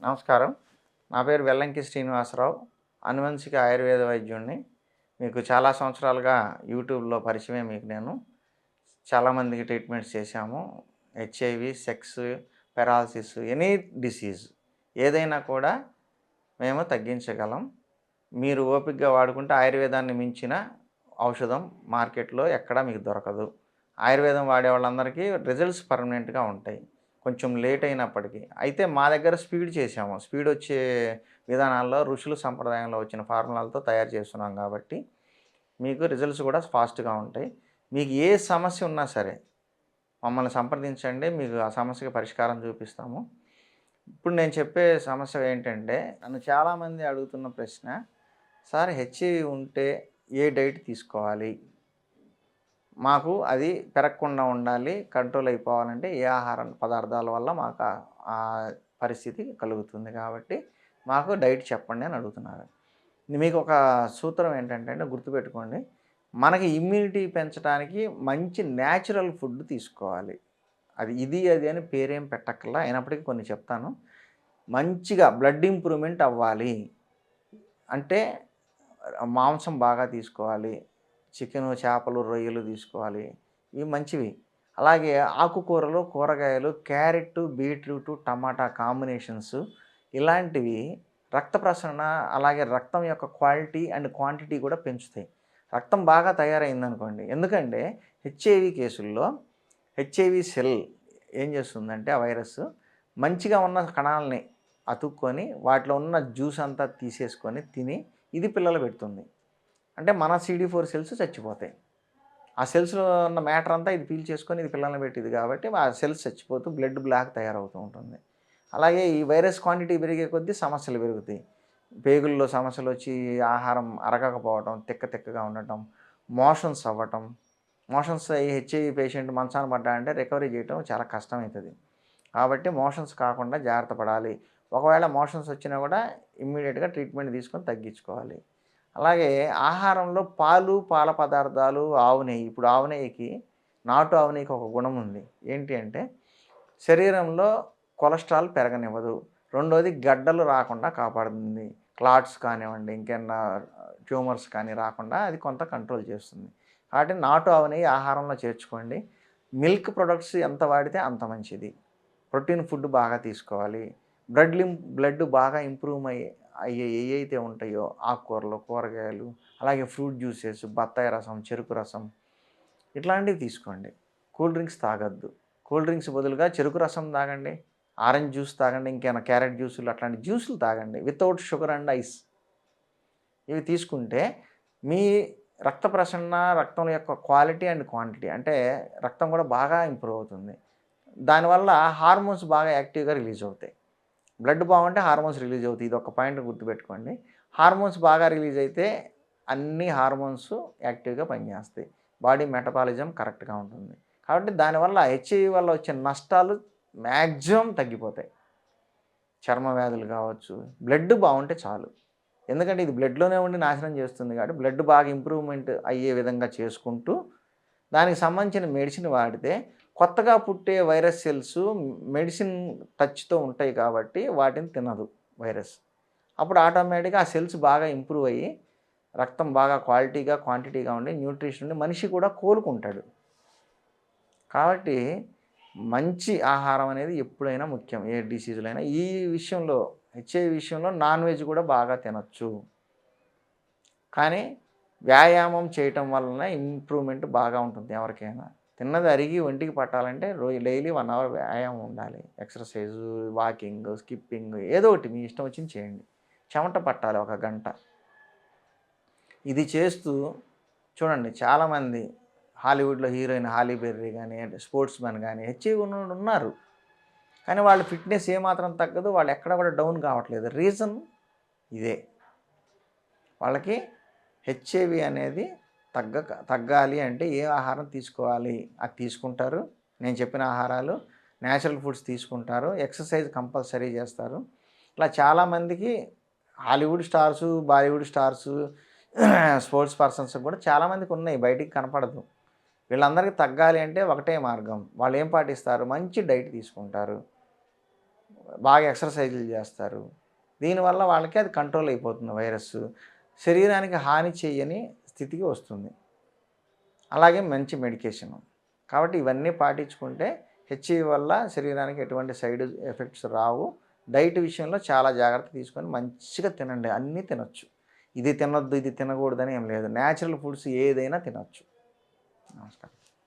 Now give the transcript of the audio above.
నమస్కారం. నా పేరు వెల్లంకి శ్రీనివాసరావు. అనువంశిక ఆయుర్వేద వైద్యుడిని. మీకు చాలా సంవత్సరాలుగా యూట్యూబ్‌లో పరిచయమే మీకు నేను. చాలామందికి ట్రీట్మెంట్స్ చేశాము. HIV, sex, paralysis, any disease ఏదైనా కూడా మేము తగ్గించగలం. మీరు ఓపికగా వాడుకుంటే ఆయుర్వేదాన్ని మించిన ఔషధం మార్కెట్‌లో ఎక్కడా మీకు దొరకదు. ఆయుర్వేదం వాడే వాళ్ళందరికీ రిజల్ట్స్ పర్మనెంట్‌గా ఉంటాయి. కొంచెం లేట్ అయినప్పటికీ. అయితే మా దగ్గర స్పీడ్ చేసాము. స్పీడ్ వచ్చే విధానాల్లో ఋషులు సంప్రదాయంలో వచ్చిన ఫార్ములాలతో తయారు చేస్తున్నాం కాబట్టి, మీకు రిజల్ట్స్ కూడా ఫాస్ట్‌గా ఉంటాయి. మీకు ఏ సమస్య ఉన్నా సరే మమ్మల్ని సంప్రదించండి. మీకు ఆ సమస్యకి పరిష్కారం చూపిస్తాము. ఇప్పుడు నేను చెప్పే సమస్య ఏంటంటే, నన్ను చాలామంది అడుగుతున్న ప్రశ్న, సార్ హెచ్ఐవి ఉంటే ఏ డైట్ తీసుకోవాలి? మాకు అది పెరగకుండా ఉండాలి, కంట్రోల్ అయిపోవాలంటే ఏ ఆహార పదార్థాల వల్ల మాకు ఆ పరిస్థితి కలుగుతుంది కాబట్టి మాకు డైట్ చెప్పండి అని అడుగుతున్నారు. మీకు ఒక సూత్రం ఏంటంటే అండి, గుర్తుపెట్టుకోండి. మనకి ఇమ్యూనిటీ పెంచడానికి మంచి న్యాచురల్ ఫుడ్ తీసుకోవాలి. అది అని పేరేం పెట్టక్కర్లా. అయినప్పటికీ కొన్ని చెప్తాను. మంచిగా బ్లడ్ ఇంప్రూవ్‌మెంట్ అవ్వాలి అంటే మాంసం బాగా తీసుకోవాలి. చికెను, చేపలు, రొయ్యలు తీసుకోవాలి. ఇవి మంచివి. అలాగే ఆకుకూరలు, కూరగాయలు, క్యారెట్, బీట్రూటు, టమాటా కాంబినేషన్స్ ఇలాంటివి రక్త ప్రసరణ, అలాగే రక్తం యొక్క క్వాలిటీ అండ్ క్వాంటిటీ కూడా పెంచుతాయి. రక్తం బాగా తయారైందనుకోండి. ఎందుకంటే హెచ్ఐవి కేసుల్లో హెచ్ఐవి సెల్ ఏం చేస్తుందంటే ఆ వైరస్ మంచిగా ఉన్న కణాలని అతుక్కొని వాటిలో ఉన్న జ్యూస్ అంతా తీసేసుకొని తిని ఇది పిల్లలు పెడుతుంది. అంటే మన CD4 సెల్స్ చచ్చిపోతాయి. ఆ సెల్స్‌లో ఉన్న మ్యాటర్ అంతా ఇది పీల్చేసుకొని ఇది పిల్లల్ని పెట్టిద్ది కాబట్టి ఆ సెల్స్ చచ్చిపోతూ బ్లడ్ బ్లాక్ తయారవుతూ ఉంటుంది. అలాగే ఈ వైరస్ క్వాంటిటీ పెరిగే కొద్దీ సమస్యలు పెరుగుతాయి. పేగుల్లో సమస్యలొచ్చి ఆహారం అరగకపోవటం, తిక్కగా ఉండటం, మోషన్స్ అవ్వటం. మోషన్స్ అయ్యి హెచ్ఐవి పేషెంట్ మంచాన పడ్డాడంటే రికవరీ చేయటం చాలా కష్టమవుతది. కాబట్టి మోషన్స్ కాకుండా జాగ్రత్త పడాలి. ఒకవేళ మోషన్స్ వచ్చినా కూడా ఇమ్మీడియేట్‌గా ట్రీట్మెంట్ తీసుకొని తగ్గించుకోవాలి. అలాగే ఆహారంలో పాలు, పాల పదార్థాలు, ఆవు నెయ్యి. ఇప్పుడు ఆవు నెయ్యికి, నాటు ఆవు నెయ్యికి ఒక గుణం ఉంది. ఏంటి అంటే శరీరంలో కొలెస్ట్రాల్ పెరగనివ్వదు. రెండోది గడ్డలు రాకుండా కాపాడుతుంది. క్లాట్స్ కానివ్వండి, ఇంకేమన్నా ట్యూమర్స్ కానీ రాకుండా అది కొంత కంట్రోల్ చేస్తుంది. కాబట్టి నాటు ఆవు నెయ్యి ఆహారంలో చేర్చుకోండి. మిల్క్ ప్రొడక్ట్స్ ఎంత వాడితే అంత మంచిది. ప్రోటీన్ ఫుడ్ బాగా తీసుకోవాలి. బ్లడ్ బాగా ఇంప్రూవ్ అయ్యే ఏవైతే ఉంటాయో ఆకుకూరలు, కూరగాయలు, అలాగే ఫ్రూట్ జ్యూసెస్, బత్తాయి రసం, చెరుకు రసం ఇట్లాంటివి తీసుకోండి. కూల్ డ్రింక్స్ తాగొద్దు. కూల్ డ్రింక్స్ బదులుగా చెరుకు రసం తాగండి, ఆరెంజ్ జ్యూస్ తాగండి, ఇంకేమైనా క్యారెట్ జ్యూసులు అట్లాంటి జ్యూసులు తాగండి వితౌట్ షుగర్ అండ్ ఐస్. ఇవి తీసుకుంటే మీ రక్త ప్రసరణ, రక్తం యొక్క క్వాలిటీ అండ్ క్వాంటిటీ అంటే రక్తం కూడా బాగా ఇంప్రూవ్ అవుతుంది. దానివల్ల హార్మోన్స్ బాగా యాక్టివ్‌గా రిలీజ్ అవుతాయి. బ్లడ్ బాగుంటే హార్మోన్స్ రిలీజ్ అవుతాయి. ఇదొక పాయింట్ గుర్తుపెట్టుకోండి. హార్మోన్స్ బాగా రిలీజ్ అయితే అన్ని హార్మోన్స్ యాక్టివ్‌గా పనిచేస్తాయి. బాడీ మెటబాలిజం కరెక్ట్‌గా ఉంటుంది. కాబట్టి దానివల్ల హెచ్ఐవి వల్ల వచ్చే నష్టాలు మ్యాక్సిమం తగ్గిపోతాయి. చర్మ వ్యాధులు కావచ్చు, బ్లడ్ బాగుంటే చాలు. ఎందుకంటే ఇది బ్లడ్‌లోనే ఉండి నాశనం చేస్తుంది కాబట్టి బ్లడ్ బాగా ఇంప్రూవ్‌మెంట్ అయ్యే విధంగా చేసుకుంటూ దానికి సంబంధించిన మెడిసిన్ వాడితే కొత్తగా పుట్టే వైరస్ సెల్స్ మెడిసిన్ టచ్‌తో ఉంటాయి కాబట్టి వాటిని తినదు వైరస్. అప్పుడు ఆటోమేటిక్‌గా ఆ సెల్స్ బాగా ఇంప్రూవ్ అయ్యి రక్తం బాగా క్వాలిటీగా, క్వాంటిటీగా ఉండి న్యూట్రిషన్ ఉండి మనిషి కూడా కోలుకుంటాడు. కాబట్టి మంచి ఆహారం అనేది ఎప్పుడైనా ముఖ్యం. ఏ డిసీజ్‌లైనా. ఈ విషయంలో హెచ్ఐవి విషయంలో నాన్ వెజ్ కూడా బాగా తినొచ్చు. కానీ వ్యాయామం చేయటం వలన ఇంప్రూవ్‌మెంట్ బాగా ఉంటుంది ఎవరికైనా. తిన్నది అరిగి ఒంటికి పట్టాలంటే డైలీ 1 అవర్ వ్యాయామం ఉండాలి. ఎక్సర్‌సైజు, వాకింగ్, స్కిప్పింగ్ ఏదో ఒకటి మీ ఇష్టం వచ్చింది చేయండి. చెమట పట్టాలి ఒక గంట. ఇది చేస్తూ చూడండి చాలామంది హాలీవుడ్‌లో హీరోయిన్ హాలీ బెర్రీ గానీ, స్పోర్ట్స్ మెన్ గానీ హెచ్ఐవి ఉన్నోళ్ళు ఉన్నారు. కానీ వాళ్ళ ఫిట్‌నెస్ ఏమాత్రం తగ్గదు. వాళ్ళు ఎక్కడ కూడా డౌన్ కావట్లేదు. రీజన్ ఇదే. వాళ్ళకి హెచ్ఐవి అనేది తగ్గాలి అంటే ఏ ఆహారం తీసుకోవాలి? అది తీసుకుంటారు. నేను చెప్పిన ఆహారాలు, న్యాచురల్ ఫుడ్స్ తీసుకుంటారు. ఎక్సర్సైజ్ కంపల్సరీ చేస్తారు. ఇలా చాలామందికి Hollywood stars, Bollywood stars, sports persons కూడా చాలామందికి ఉన్నాయి. బయటికి కనపడదు. వీళ్ళందరికీ తగ్గాలి అంటే ఒకటే మార్గం. వాళ్ళు ఏం పాటిస్తారు? మంచి డైట్ తీసుకుంటారు. బాగా ఎక్సర్సైజులు చేస్తారు. దీనివల్ల వాళ్ళకి అది కంట్రోల్ అయిపోతుంది వైరస్సు. శరీరానికి హాని చేయని స్థితికి వస్తుంది. అలాగే మంచి మెడికేషను. కాబట్టి ఇవన్నీ పాటించుకుంటే హెచ్‌ఐవి వల్ల శరీరానికి ఎటువంటి సైడ్ ఎఫెక్ట్స్ రావు. డైట్ విషయంలో చాలా జాగ్రత్త తీసుకొని మంచిగా తినండి. అన్నీ తినొచ్చు. ఇది తినొద్దు, ఇది తినకూడదని ఏం లేదు. నేచురల్ ఫుడ్స్ ఏదైనా తినొచ్చు. నమస్కారం.